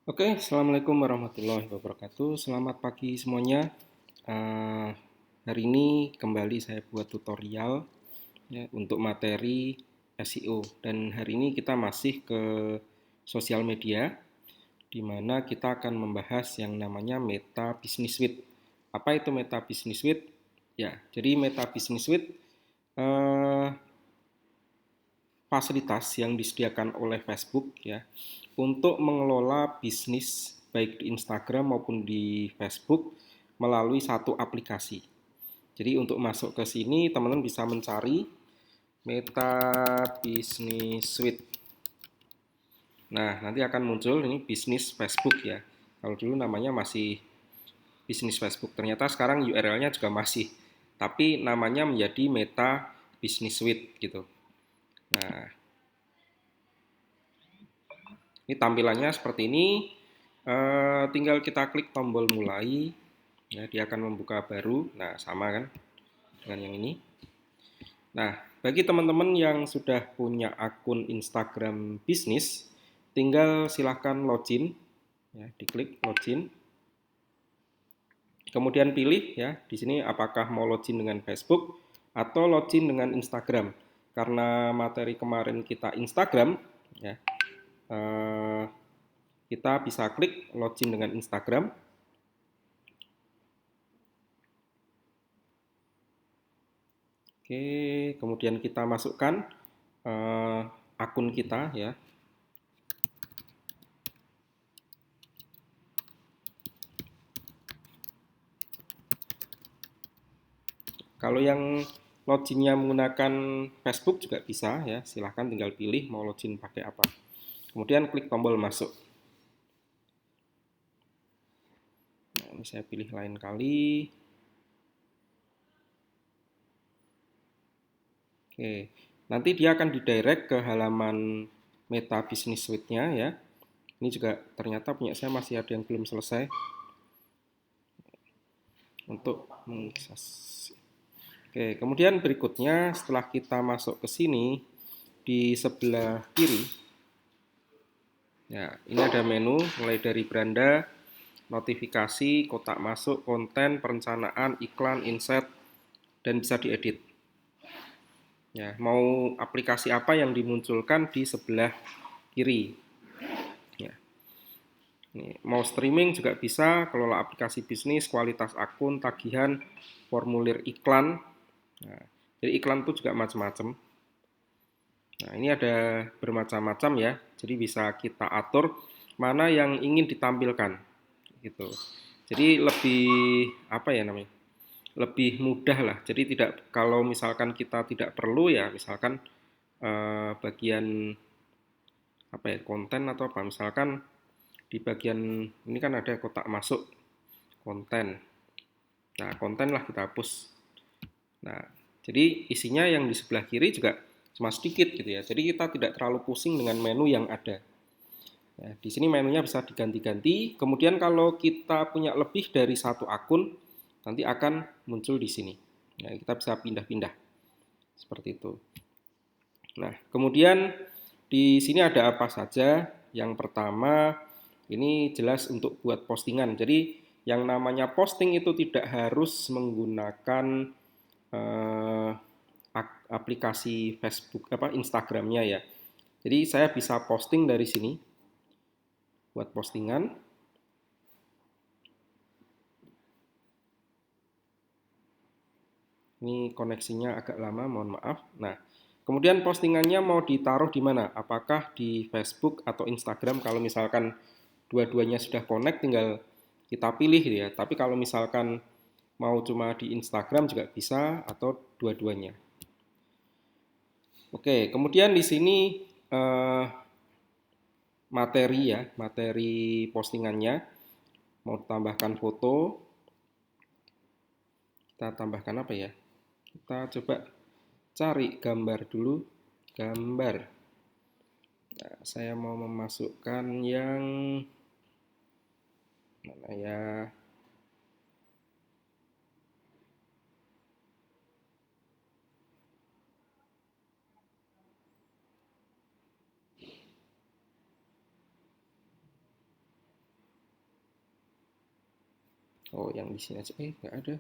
Oke, Assalamualaikum warahmatullahi wabarakatuh. Selamat pagi semuanya. Eh, Hari ini kembali saya buat tutorial ya, untuk materi SEO. Dan hari ini kita masih ke sosial media, di mana kita akan membahas yang namanya Meta Business Suite. Apa itu Meta Business Suite? Ya, jadi Meta Business Suite eh, fasilitas yang disediakan oleh Facebook ya untuk mengelola bisnis baik di Instagram maupun di Facebook melalui satu aplikasi. Jadi untuk masuk ke sini teman-teman bisa mencari Meta Business Suite. Nah, nanti akan muncul ini bisnis Facebook ya. Kalau dulu namanya masih bisnis Facebook, ternyata sekarang URL-nya juga masih, tapi namanya menjadi Meta Business Suite gitu. Nah, ini tampilannya seperti ini. Tinggal kita klik tombol mulai, ya, dia akan membuka baru. Nah, sama kan dengan yang ini. Nah, bagi teman-teman yang sudah punya akun Instagram bisnis, tinggal silahkan login, ya, diklik login. Kemudian pilih ya di sini apakah mau login dengan Facebook atau login dengan Instagram. Karena materi kemarin kita Instagram, ya, eh, kita bisa klik login dengan Instagram. Oke, kemudian kita masukkan akun kita ya. Kalau yang loginnya menggunakan Facebook juga bisa ya, silahkan tinggal pilih mau login pakai apa. Kemudian klik tombol masuk. Nah, ini saya pilih lain kali. Oke, nanti dia akan didirect ke halaman Meta Business Suite-nya ya. Ini juga ternyata punya saya masih ada yang belum selesai untuk mengakses. Oke, kemudian berikutnya setelah kita masuk ke sini di sebelah kiri, ya ini ada menu mulai dari beranda, notifikasi, kotak masuk, konten, perencanaan, iklan, insight, dan bisa diedit. Ya, mau aplikasi apa yang dimunculkan di sebelah kiri. Ya. Ini, mau streaming juga bisa, kelola aplikasi bisnis, kualitas akun, tagihan, formulir iklan. Nah, jadi iklan itu juga macam-macam. Nah, ini ada bermacam-macam ya. Jadi bisa kita atur mana yang ingin ditampilkan gitu. Jadi lebih apa ya namanya? Lebih mudah lah. Jadi tidak kalau misalkan kita tidak perlu ya, misalkan bagian apa ya konten atau apa misalkan di bagian ini kan ada kotak masuk konten. Nah, konten lah kita hapus. Nah, jadi isinya yang di sebelah kiri juga cuma sedikit gitu ya. Jadi kita tidak terlalu pusing dengan menu yang ada. Ya, di sini menunya bisa diganti-ganti. Kemudian kalau kita punya lebih dari satu akun, nanti akan muncul di sini. Ya, kita bisa pindah-pindah seperti itu. Nah, kemudian di sini ada apa saja? Yang pertama, ini jelas untuk buat postingan. Jadi, yang namanya posting itu tidak harus menggunakan eh, aplikasi Facebook apa Instagramnya ya. Jadi saya bisa posting dari sini buat postingan. Ini koneksinya agak lama, mohon maaf. Nah, kemudian postingannya mau ditaruh di mana? Apakah di Facebook atau Instagram? Kalau misalkan dua-duanya sudah connect, tinggal kita pilih ya. Tapi kalau misalkan mau cuma di Instagram juga bisa atau dua-duanya. Oke, kemudian di sini eh, materi ya, materi postingannya mau tambahkan foto, kita tambahkan apa ya? Kita coba cari gambar dulu, gambar. Nah, saya mau memasukkan yang mana ya? Oh, yang di sini aja. Nggak ada.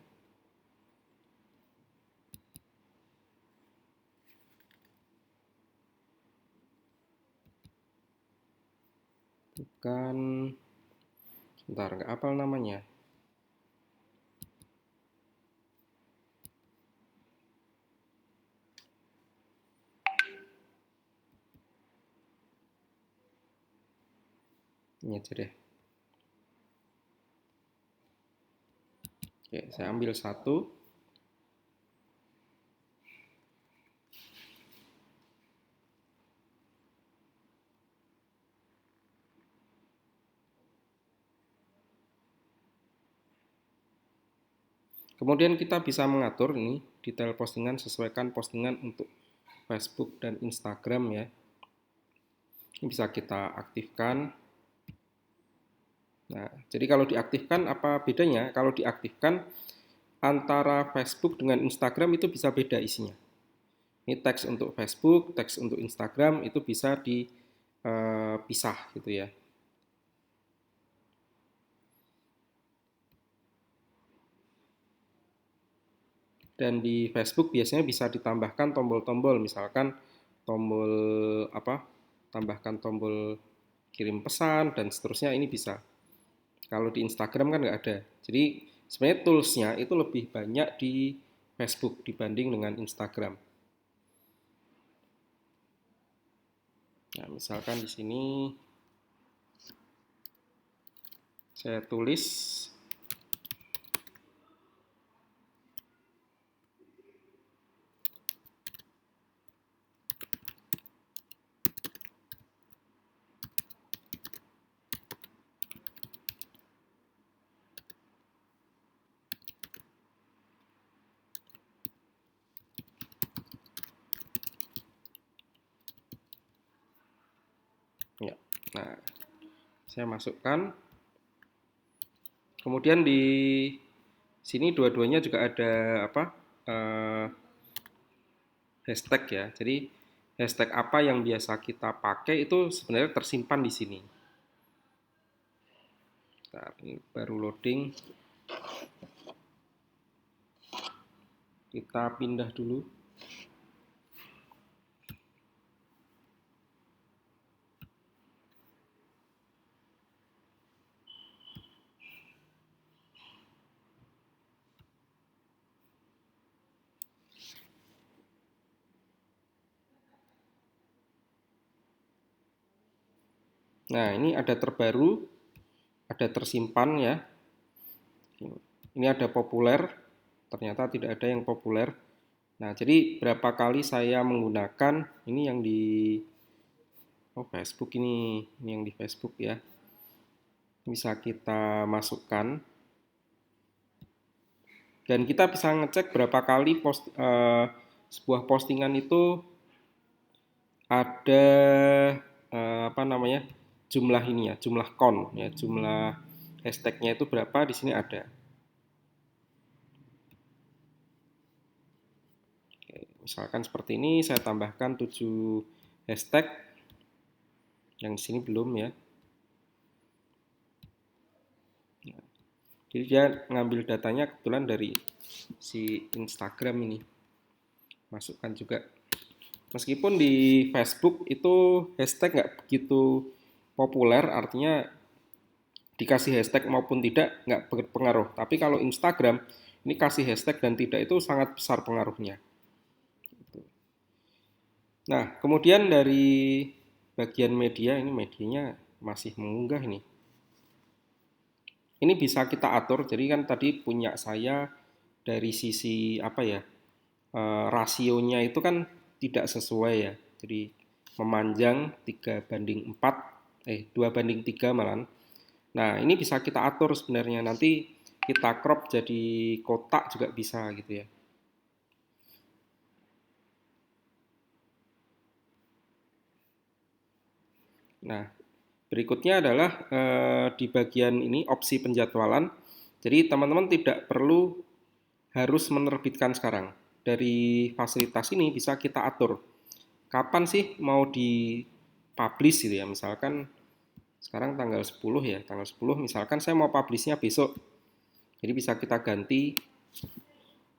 Bukan. Bentar, nggak hafal namanya. Ini aja deh. Oke, saya ambil satu. Kemudian kita bisa mengatur ini detail postingan, sesuaikan postingan untuk Facebook dan Instagram ya. Ini bisa kita aktifkan. Nah, jadi kalau diaktifkan apa bedanya? Kalau diaktifkan antara Facebook dengan Instagram itu bisa beda isinya. Ini teks untuk Facebook, teks untuk Instagram itu bisa dipisah gitu ya. Dan di Facebook biasanya bisa ditambahkan tombol-tombol, misalkan tombol apa? Tambahkan tombol kirim pesan dan seterusnya ini bisa. Kalau di Instagram kan nggak ada. Jadi sebenarnya toolsnya itu lebih banyak di Facebook dibanding dengan Instagram. Nah, misalkan di sini saya tulis. Ya. Nah, saya masukkan. Kemudian di sini dua-duanya juga ada apa? eh, Hashtag ya. Jadi hashtag apa yang biasa kita pakai itu sebenarnya tersimpan di sini. Bentar, ini baru loading. Kita pindah dulu. Nah, ini ada terbaru, ada tersimpan ya. Ini ada populer, ternyata tidak ada yang populer. Nah, jadi berapa kali saya menggunakan ini yang di Facebook ini yang di Facebook ya. Bisa kita masukkan dan kita bisa ngecek berapa kali sebuah postingan itu ada apa namanya? Jumlah ini ya, jumlah count ya, jumlah hashtagnya itu berapa di sini ada. Misalkan seperti ini saya tambahkan 7 hashtag yang di sini belum ya. Jadi dia ngambil datanya kebetulan dari si Instagram ini. Masukkan juga. Meskipun di Facebook itu hashtag nggak begitu populer, artinya dikasih hashtag maupun tidak nggak berpengaruh. Tapi kalau Instagram ini kasih hashtag dan tidak itu sangat besar pengaruhnya. Nah, kemudian dari bagian media, ini medianya masih mengunggah ini. Ini bisa kita atur, jadi kan tadi punya saya dari sisi apa ya, rasionya itu kan tidak sesuai ya. Jadi memanjang 3:4, 2:3 malah. Nah, ini bisa kita atur sebenarnya. Nanti kita crop jadi kotak juga bisa gitu ya. Nah, berikutnya adalah di bagian ini opsi penjadwalan. Jadi teman-teman tidak perlu harus menerbitkan sekarang. Dari fasilitas ini bisa kita atur. Kapan sih mau di-publish gitu ya. Misalkan sekarang tanggal 10 ya, tanggal 10 misalkan saya mau publishnya besok. Jadi bisa kita ganti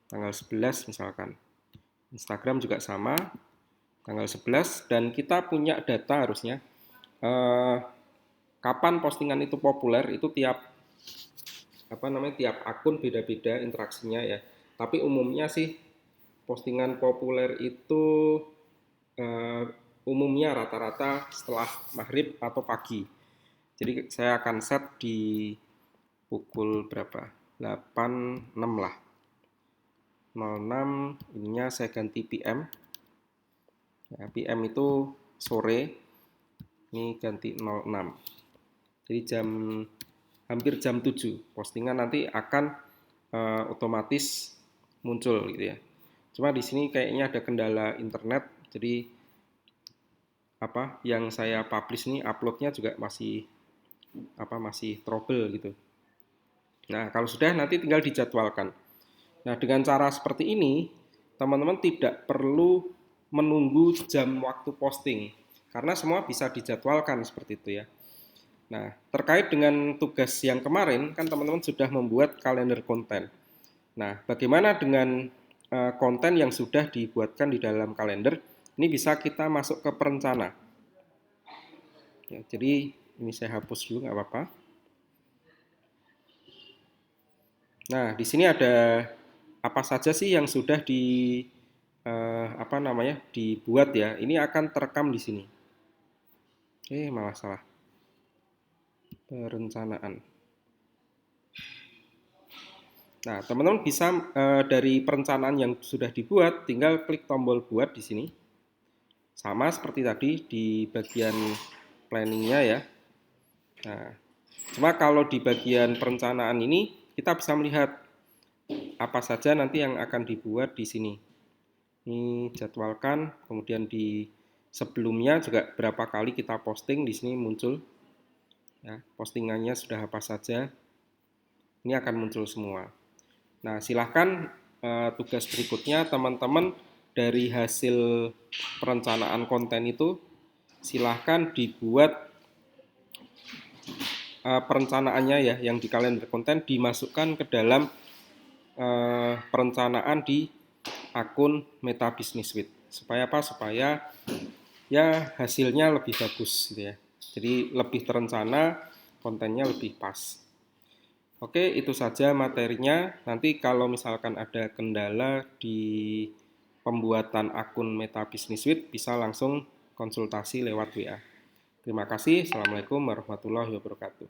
tanggal 11 misalkan. Instagram juga sama, tanggal 11, dan kita punya data harusnya kapan postingan itu populer. Itu tiap tiap akun beda-beda interaksinya ya. Tapi umumnya sih postingan populer itu eh, umumnya rata-rata setelah maghrib atau pagi. Jadi saya akan set di pukul berapa? 86 lah. 06 ininya saya ganti PM. Ya, PM itu sore. Ini ganti 06. Jadi hampir jam 7 postingan nanti akan otomatis muncul gitu ya. Cuma di sini kayaknya ada kendala internet, jadi yang saya publish ini uploadnya juga masih trouble gitu. Nah, kalau sudah nanti tinggal dijadwalkan. Nah, dengan cara seperti ini, teman-teman tidak perlu menunggu jam waktu posting karena semua bisa dijadwalkan seperti itu ya. Nah, terkait dengan tugas yang kemarin, kan teman-teman sudah membuat kalender konten. Nah, bagaimana dengan konten yang sudah dibuatkan di dalam kalender? Ini bisa kita masuk ke perencana. Ya, jadi ini saya hapus dulu, nggak apa-apa. Nah, di sini ada apa saja sih yang sudah dibuat ya. Ini akan terekam di sini. Malah salah. Perencanaan. Nah, teman-teman bisa dari perencanaan yang sudah dibuat, tinggal klik tombol buat di sini. Sama seperti tadi di bagian planningnya ya. Nah, cuma kalau di bagian perencanaan ini kita bisa melihat apa saja nanti yang akan dibuat di sini. Ini jadwalkan, kemudian di sebelumnya juga berapa kali kita posting di sini muncul. Ya, postingannya sudah apa saja. Ini akan muncul semua. Nah, silahkan tugas berikutnya teman-teman dari hasil perencanaan konten itu silahkan dibuat perencanaannya ya, yang di kalender konten dimasukkan ke dalam perencanaan di akun Meta Business Suite. Supaya apa? Supaya ya hasilnya lebih bagus gitu ya. Jadi lebih terencana, kontennya lebih pas. Oke, itu saja materinya. Nanti kalau misalkan ada kendala di pembuatan akun Meta Business Suite, bisa langsung konsultasi lewat WA. Terima kasih. Assalamualaikum warahmatullahi wabarakatuh.